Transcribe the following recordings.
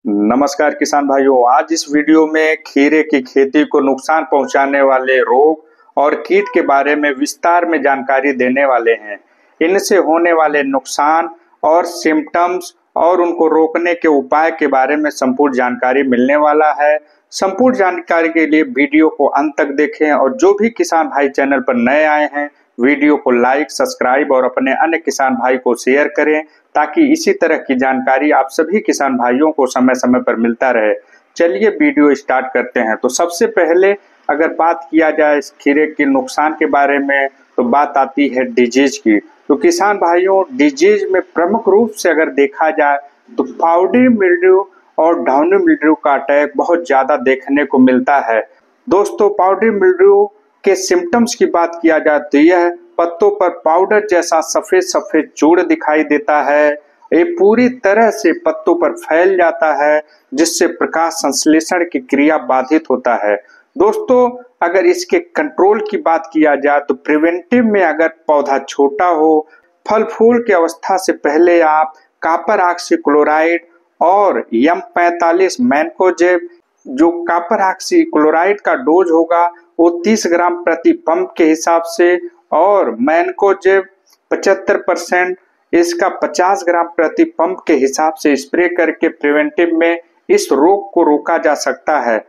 नमस्कार किसान भाइयों। आज इस वीडियो में खीरे की खेती को नुकसान पहुंचाने वाले रोग और कीट के बारे में विस्तार में जानकारी देने वाले हैं। इनसे होने वाले नुकसान और सिम्टम्स और उनको रोकने के उपाय के बारे में संपूर्ण जानकारी मिलने वाला है। संपूर्ण जानकारी के लिए वीडियो को अंत तक देखें और जो भी किसान भाई चैनल पर नए आए हैं वीडियो को लाइक, सब्सक्राइब और अपने अन्य किसान भाई को शेयर करें ताकि इसी तरह की जानकारी आप सभी किसान भाइयों को समय समय पर मिलता रहे। चलिए वीडियो स्टार्ट करते हैं। तो सबसे पहले अगर बात किया जाए इस खीरे के नुकसान के बारे में तो बात आती है डिजीज की। तो किसान भाइयों, डिजीज में प्रमुख रूप से अगर देखा जाए तो पाउडरी मिल्ड्यू और डाउनी मिल्ड्यू का अटैक बहुत ज्यादा देखने को मिलता है। दोस्तों, पाउडरी मिल्ड्यू के सिम्टम्स की बात किया जाए तो यह पत्तों पर पाउडर जैसा सफेद सफेद चूड़ दिखाई देता है। ये पूरी तरह से पत्तों पर फैल जाता है जिससे प्रकाश संश्लेषण की क्रिया बाधित होता है। दोस्तों, अगर इसके कंट्रोल की बात किया जाए तो प्रिवेंटिव में अगर पौधा छोटा हो, फल फूल की अवस्था से पहले आप कॉपर ऑक्सीक्लोराइड और M45 मैनकोजेब, जो कॉपर ऑक्सीक्लोराइड का डोज होगा वो 30 ग्राम प्रति पंप के हिसाब से और मैनकोजेब 75%, इसका 50 ग्राम प्रति पंप के हिसाब से स्प्रे करके प्रिवेंटिव में इस रोग को रोका जा सकता है।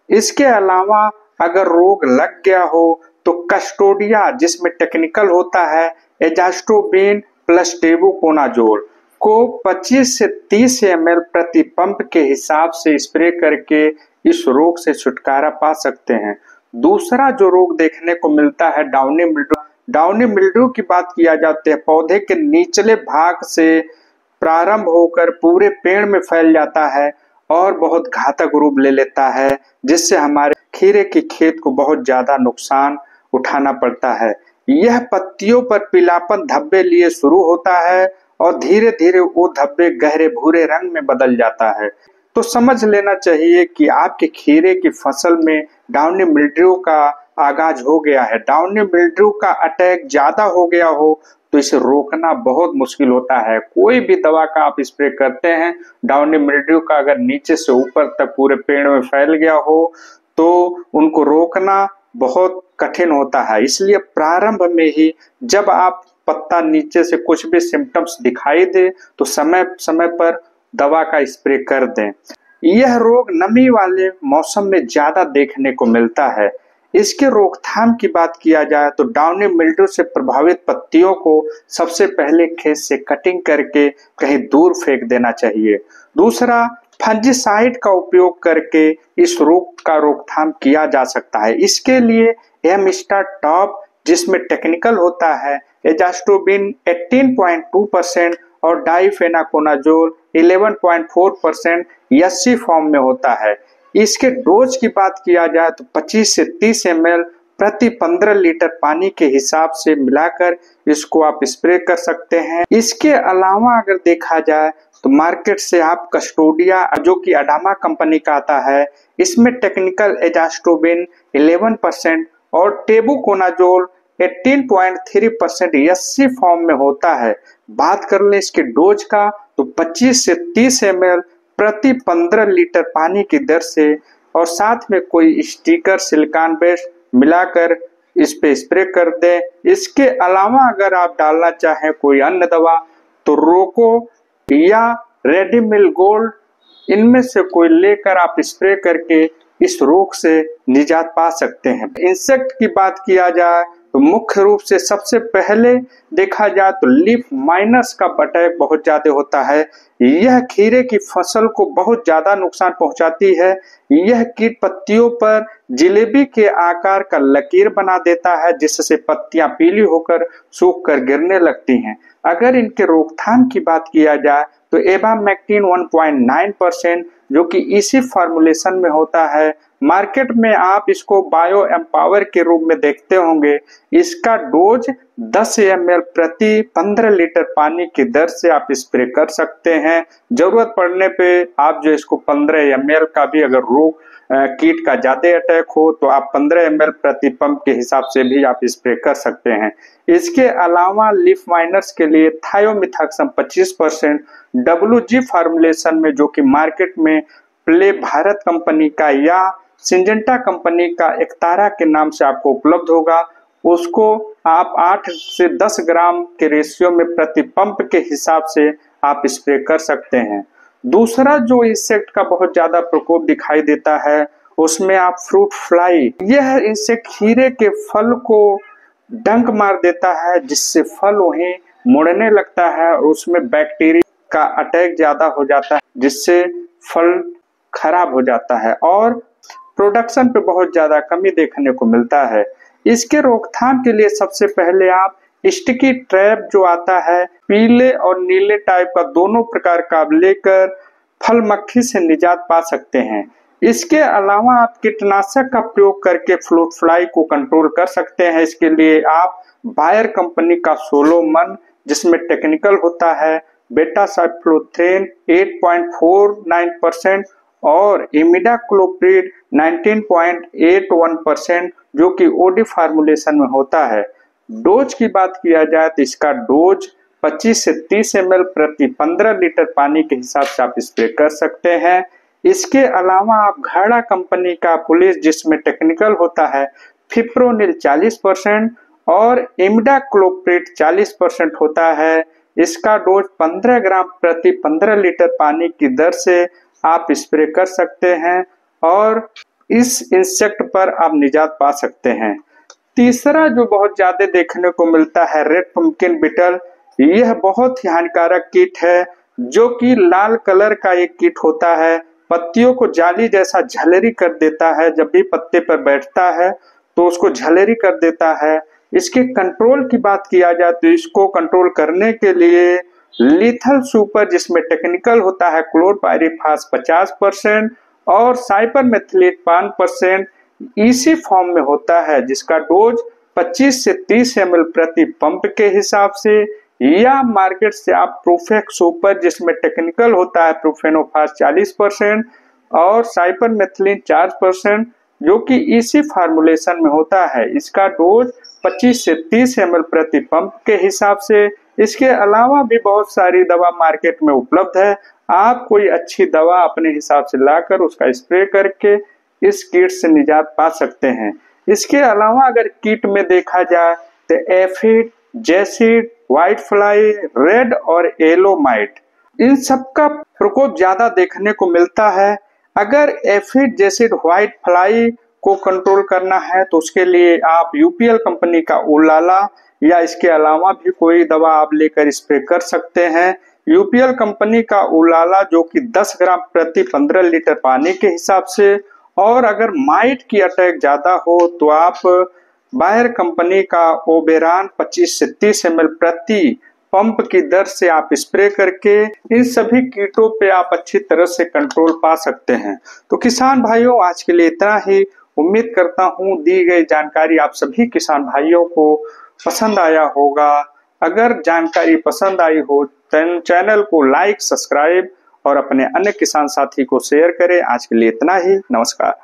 इसके अलावा अगर रोग लग गया हो तो कस्टोडिया, जिसमें टेक्निकल होता है एजास्ट्रोबिन प्लस टेबुकोनाजोल को 25 से 30 ml प्रति पंप के हिसाब से स्प्रे करके इस रोग से छुटकारा पा सकते हैं। दूसरा जो रोग देखने को मिलता है डाउनी मिल्ड्यू। डाउनी मिल्ड्यू की बात किया जाती है पौधे के निचले भाग से प्रारंभ होकर पूरे पेड़ में फैल जाता है और बहुत घातक रूप ले लेता है, जिससे हमारे खीरे की खेत को बहुत ज्यादा नुकसान उठाना पड़ता है। यह पत्तियों पर पीलापन धब्बे लिए शुरू होता है और धीरे धीरे वो धब्बे गहरे भूरे रंग में बदल जाता है। तो समझ लेना चाहिए कि आपके खीरे की फसल में डाउनी मिल्ड्यू का आगाज हो गया है। डाउनी मिल्ड्यू का अटैक ज्यादा हो गया हो तो इसे रोकना बहुत मुश्किल होता है। कोई भी दवा का आप स्प्रे करते हैं, डाउनी मिल्ड्यू का अगर नीचे से ऊपर तक पूरे पेड़ में फैल गया हो तो उनको रोकना बहुत कठिन होता है। इसलिए प्रारंभ में ही जब आप पत्ता नीचे से कुछ भी सिम्टम्स दिखाई दे तो समय समय पर दवा का स्प्रे कर दें। यह रोग नमी वाले मौसम में ज्यादा देखने को मिलता है। इसके रोकथाम की बात किया जाए तो डाउनी मिल्ड्यू से प्रभावित पत्तियों को सबसे पहले खेत से कटिंग करके कहीं दूर फेंक देना चाहिए। दूसरा, फंजीसाइड का उपयोग करके इस रोग का रोकथाम किया जा सकता है। इसके लिए एमस्टार टॉप, जिसमें टेक्निकल होता है एजास्ट्रोबिन 18.2% और डाइफेनाकोनाजोल 11.4% एससी फॉर्म में होता है। इसके डोज की बात किया जाए तो 25 से 30 ml प्रति 15 लीटर पानी के हिसाब से मिलाकर इसको आप स्प्रे कर सकते हैं। इसके अलावा अगर देखा जाए तो मार्केट से आप कस्टोडिया, जो कि अडामा कंपनी का आता है, इसमें टेक्निकल एजास्ट्रोबिन 11% और टेबुकोनाजोल 18.3% एससी फॉर्म में होता है। बात कर ले इसके डोज का तो 25 से 30 ml प्रति 15 लीटर पानी की दर से और साथ में कोई स्टिकर सिलिकॉन बेस मिलाकर इस पे स्प्रे कर दें। इसके अलावा अगर आप डालना चाहें कोई अन्य दवा तो रोको या रेडिमिल गोल्ड, इनमें से कोई लेकर आप स्प्रे करके इस रोग से निजात पा सकते हैं। इंसेक्ट की बात किया जाए तो मुख्य रूप से सबसे पहले देखा जाए तो लीफ माइनस का अटैक बहुत ज्यादा होता है। यह खीरे की फसल को बहुत ज्यादा नुकसान पहुंचाती है। यह कीट पत्तियों पर जिलेबी के आकार का लकीर बना देता है जिससे पत्तियां पीली होकर सूख कर गिरने लगती हैं। अगर इनके रोकथाम की बात किया जाए तो एबामेक्टिन 1.9%, जो कि इसी फॉर्मुलेशन में होता है, मार्केट में आप इसको बायो एम्पावर के रूप में देखते होंगे। इसका डोज 10 ml प्रति 15 लीटर पानी की दर से आप स्प्रे कर सकते हैं। जरूरत पड़ने पे आप जो इसको 15 ml का भी अगर रोग कीट का ज्यादा अटैक हो तो आप 15 ml प्रति पंप के हिसाब से भी आप स्प्रे कर सकते हैं। इसके अलावा लीफ माइनर्स के लिए थायोमिथाक्सम 25% WG फार्मूलेशन में, जो कि मार्केट में प्ले भारत कंपनी का या सिंजेंटा कंपनी का एकतारा के नाम से आपको उपलब्ध होगा, उसको आप 8 से 10 ग्राम के रेशियो में प्रति पंप के हिसाब से आप स्प्रे कर सकते हैं। दूसरा जो इंसेक्ट का बहुत ज्यादा प्रकोप दिखाई देता है उसमें आप फ्रूट फ्लाई, यह इंसेक्ट खीरे के फल को डंक मार देता है जिससे फल वहीं मुड़ने लगता है और उसमें बैक्टीरिया का अटैक ज्यादा हो जाता है जिससे फल खराब हो जाता है और प्रोडक्शन पे बहुत ज्यादा कमी देखने को मिलता है। इसके रोकथाम के लिए सबसे पहले आप स्टिकी ट्रैप जो आता है पीले और नीले टाइप का दोनों प्रकार का लेकर फल मक्खी से निजात पा सकते हैं। इसके अलावा आप कीटनाशक का प्रयोग करके फ्रूट फ्लाई को कंट्रोल कर सकते हैं। इसके लिए आप बायर कंपनी का सोलोमन, जिसमें टेक्निकल होता है बेटासाइक्लोथ्रेन 8.49% और इमिडाक्लोप्रिड 19.81%, जो कि ओडी फार्मूलेशन में होता है। डोज की बात किया जाए तो इसका डोज 25 से 30 ml प्रति 15 लीटर पानी के हिसाब से आप स्प्रे कर सकते हैं। इसके अलावा आप घड़ा कंपनी का पुलिस, जिसमें टेक्निकल होता है फिप्रोनिल 40% और इमिडाक्लोप्रिड 40% होता है। इसका डोज 15 ग्राम प्रति 15 लीटर पानी की दर से आप स्प्रे कर सकते हैं और इस इंसेक्ट पर आप निजात पा सकते हैं। तीसरा जो बहुत ज्यादा देखने को मिलता है रेड पंपकिन बीटल, यह बहुत ही हानिकारक कीट है जो कि लाल कलर का एक कीट होता है। पत्तियों को जाली जैसा झलरी कर देता है, जब भी पत्ते पर बैठता है तो उसको झलरी कर देता है। इसके कंट्रोल की बात किया जाए तो इसको कंट्रोल करने के लिए लीथल सुपर, जिसमें टेक्निकल होता है क्लोरपायरीफास 50% और साइपरमेथ्रिलेट 5% इसी फॉर्म में होता है, जिसका डोज 25 से 30 ml प्रति पंप के हिसाब से, या मार्केट से आप प्रोफेक्स सुपर, जिसमें टेक्निकल होता है प्रोफेनोफास 40% और साइपरमेथ्रिन 4%, जो कि इसी फार्मूलेशन में होता है। इसका डोज 25 से 30 ml प्रति पंप के हिसाब से। इसके अलावा भी बहुत सारी दवा मार्केट में उपलब्ध है। आप कोई अच्छी दवा अपने हिसाब से लाकर उसका स्प्रे करके इस कीट से निजात पा सकते हैं। इसके अलावा अगर कीट में देखा जाए तो aphid, jassid, white fly, red और येलो माइट, इन सब का प्रकोप ज्यादा देखने को मिलता है। अगर एफिड, जेसिड, व्हाइट फ्लाई को कंट्रोल करना है तो उसके लिए आप यूपीएल कंपनी का उलाला या इसके अलावा भी कोई दवा आप लेकर स्प्रे कर सकते हैं। यूपीएल कंपनी का उलाला जो कि 10 ग्राम प्रति 15 लीटर पानी के हिसाब से, और अगर माइट की अटैक ज्यादा हो तो आप बायर कंपनी का ओबेरान 25 से 30 ml प्रति पंप की दर से आप स्प्रे करके इन सभी कीटों पे आप अच्छी तरह से कंट्रोल पा सकते हैं। तो किसान भाइयों, आज के लिए इतना ही। उम्मीद करता हूँ दी गई जानकारी आप सभी किसान भाइयों को पसंद आया होगा। अगर जानकारी पसंद आई हो तो चैनल को लाइक, सब्सक्राइब और अपने अन्य किसान साथी को शेयर करें। आज के लिए इतना ही। नमस्कार।